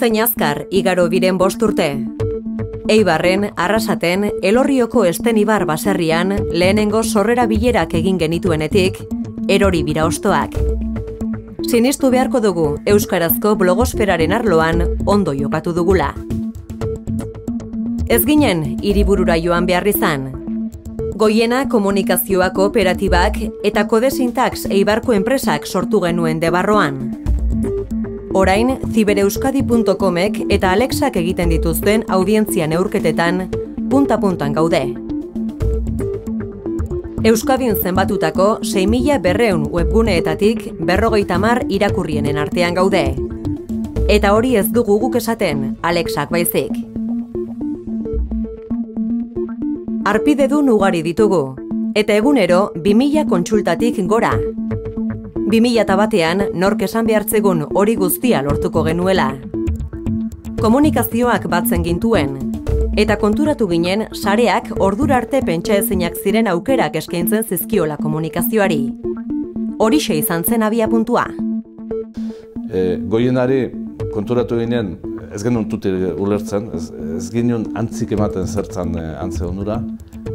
Zein azkar igaro biren 5 urte. Eibarren, Arrasaten, Elorrioko Estenibar baserrian lehenengo sorrera bilerak egin genituenetik, erori bira hostoak. Sinistu beharko dugu euskarazko blogosferaren arloan ondo jokatu dugula. Ez ginen hiriburura joan behar izan. Goiena Komunikazioa Kooperatibak eta Kodesintax Eibarko enpresak sortu genuen Debarroan. Orain, zibereuskadi.comek eta Alexak egiten dituzten audientzia neurketetan punta-puntan gaude. Euskadin zenbatutako 6.200 webguneetatik 50 irakurrienen artean gaude. Eta hori ez dugu guk esaten, Alexak baizik. Arpidedun ugari ditugu, eta egunero 2000 kontsultatik gora. 2001an nork esan behartzegun hori guztia lortuko genuela. Komunikazioak batzen gintuen, eta konturatu ginen sareak ordura arte pentsa ezinak ziren aukerak eskaintzen zizkiola komunikazioari. Horixe izan zen abiapuntua. Goienari konturatu ginen, ez genuen tuti ulertzen, ez ginen antzik ematen zertzan antze onura,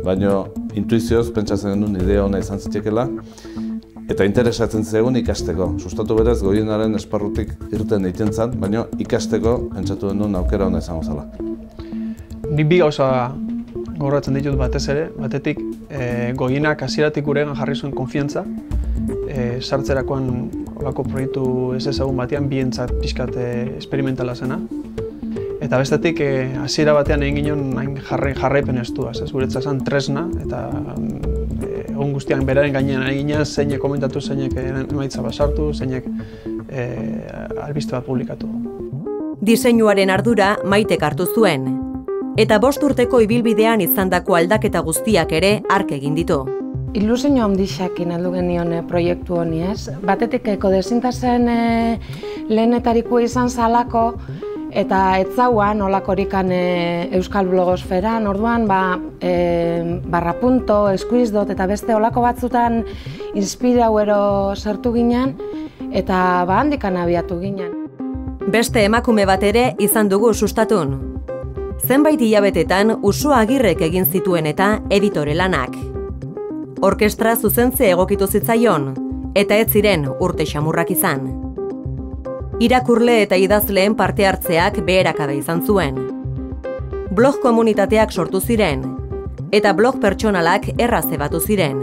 baina intuizioz pentsatzen genuen idea hona izan zitekela, eta interesatzen zegoen ikasteko. Sustatu berez, Goienaren esparrutik irten egiten zen, baina ikasteko pentsatu genuen aukera hona izango zela. Ni bi gauza gogoratzen ditut batez ere, batetik Goienak hasieratik guregan jarri zuen konfiantza, sartzerakoan olako proiektu ez ezagun batean bientzat pixkat esperimentala zena. Eta bestetik hasiera batean egin ginen jarraipen estua, guretzat zen tresna, eta egun guztian beraren gainean egina, zeinek komentatu, zeinek emaitza basartu, zeinek albiste bat publikatu. Diseinuaren ardura Maitek hartu zuen, eta 5 urteko ibilbidean izandako aldaketa guztiak ere hark egin ditu. Ilusio handixakin heldu genion proiektu honi, ez? Batetik Kodesintaxen lehenetarikoa izan zalako, eta ez zauan olakorikan euskal blogosferan, orduan barrapunto, eskuizdot eta beste olako batzutan inspirauero sartu ginen, eta handikan abiatu ginen. Beste emakume bat ere izan dugu sustatun. Zenbait hilabetetan Uxue Agirrek egin zituen eta editore lanak. Orkestra zuzentze egokitu zitzaion, eta ez ziren urte xamurrak izan. Irakurle eta idazleen parte hartzeak beherakada izan zuen. Blog komunitateak sortu ziren, eta blog pertsonalak erraz ebatu ziren.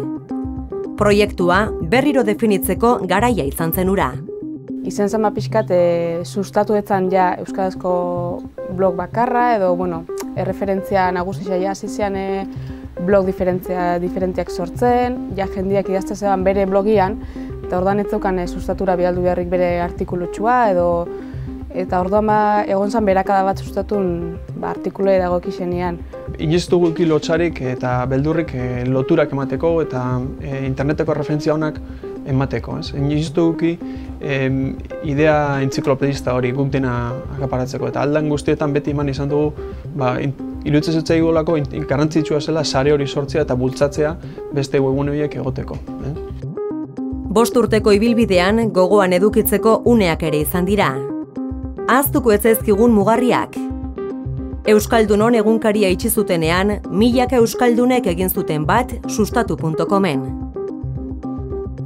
Proiektua berriro definitzeko garaia izan zen hura. Izen zen pixkat sustatu etzan ja euskarazko blog bakarra, edo erreferentzia nagusia ja hasi zian blog diferenteak sortzen, ja jendeak idazte zeban bere blogian, eta orduan ez zeukan sustatura bialdu beharrik bere artikulutxua, eta orduan egon zen berakada bat sustatun artikulue dagokixenean. Inoiz dugu lotsarik eta beldurrik loturak emateko eta interneteko referentzia honak emateko. Inoiz dugu idea entziklopedista hori guk dena akaparatzeko, eta aldan guztietan beti eman izan dugu iruditzen zitzaigulako garrantzitsua zela sare hori sortzea eta bultzatzea beste webgune horiek egoteko. 5 urteko ibilbidean gogoan edukitzeko uneak ere izan dira. Ahaztuko ez zaizkigun mugarriak. Euskaldunon egunkaria itxi zutenean, milaka euskaldunek egin zuten bat sustatu.comen.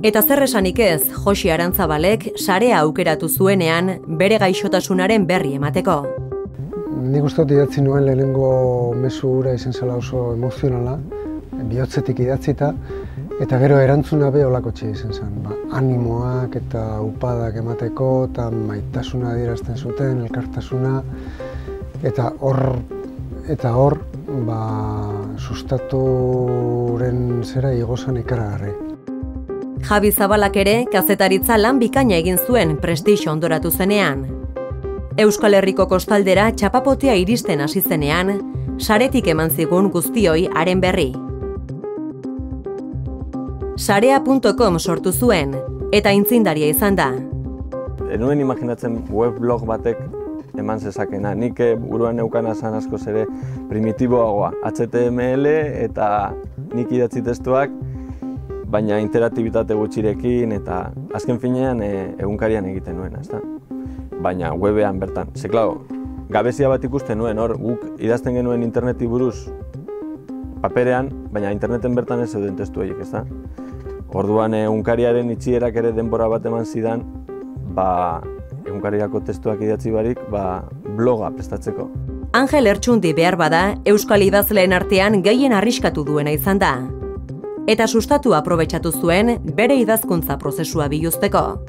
Eta zer esanik ez, Josi Arantzabalek sarea aukeratu zuenean bere gaixotasunaren berri emateko. Nik uste dut idatzi nuen lehenengo mezu hura izan zela oso emozionala, bihotzetik idatzita, eta gero erantzuna be olakotxe izan zen. Animoak eta upadak emateko, eta maitasuna adierazten zuten, elkartasuna, eta hor sustaturen zera igozan ikaragarri. Javi Zabalak ere kazetaritza lan bikaina egin zuen prestigio ondoratu zenean. Euskal Herriko kostaldera txapapotea iristen hasi zenean, saretik eman zigun guztioi haren berri. Sarea.com sortu zuen, eta aitzindaria izan da. Enuen imaginatzen webblog batek eman zezakena. Nik buruan neukana zan askoz ere primitiboagoa. HTML eta nik idatzi testuak, baina interaktibitate gutxirekin eta azken finean egunkarian egiten nuena, ezta? baina webean bertan. Ze, klaro, gabezia bat ikusten nuen, hor, guk idazten genuen interneti buruz paperean, baina interneten bertan ez zeuden testu horiek, ez da? Orduan, egunkariaren itxierak ere denbora bat eman zidan, egunkariako testuak idatzi barik, bloga prestatzeko. Angel Ertxundi behar bada, euskal idazleen artean gehien arriskatu duena izan da. Eta sustatu aprobetxatu zuen bere idazkuntza prozesua biluzteko.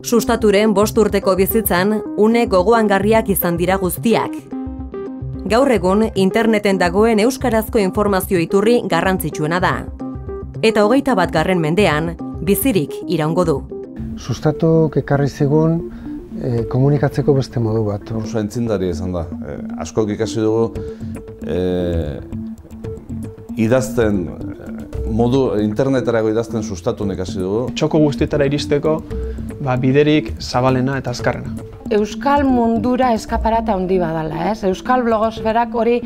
Sustaturen 5 urteko bizitzan, une gogoangarriak izan dira guztiak. Gaur egun, interneten dagoen euskarazko informazio iturri garrantzitsuena da. Eta 21. mendean, bizirik iraungo du. Sustatuk ekarri zigun komunikatzeko beste modu bat. Oso entzindari izan da. Askok ikasi dugu idazten internetarago idazten sustatun ikasi dugu. Txoko guztietara iristeko biderik zabalena eta azkarrena. Euskal mundura eskaparata handi badala, ez? Euskal blogosferak hori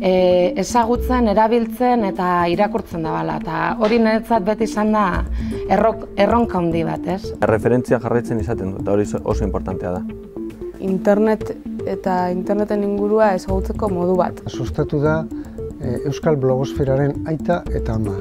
ezagutzen, erabiltzen eta irakurtzen da bala. Eta hori niretzat beti izan da erronka handi bat, ez? Referentzia jarraitzen izaten du, eta hori oso importantea da. Internet eta interneten ingurua ezagutzeko modu bat. Sustatu da Euskal blogosferaren aita eta ama.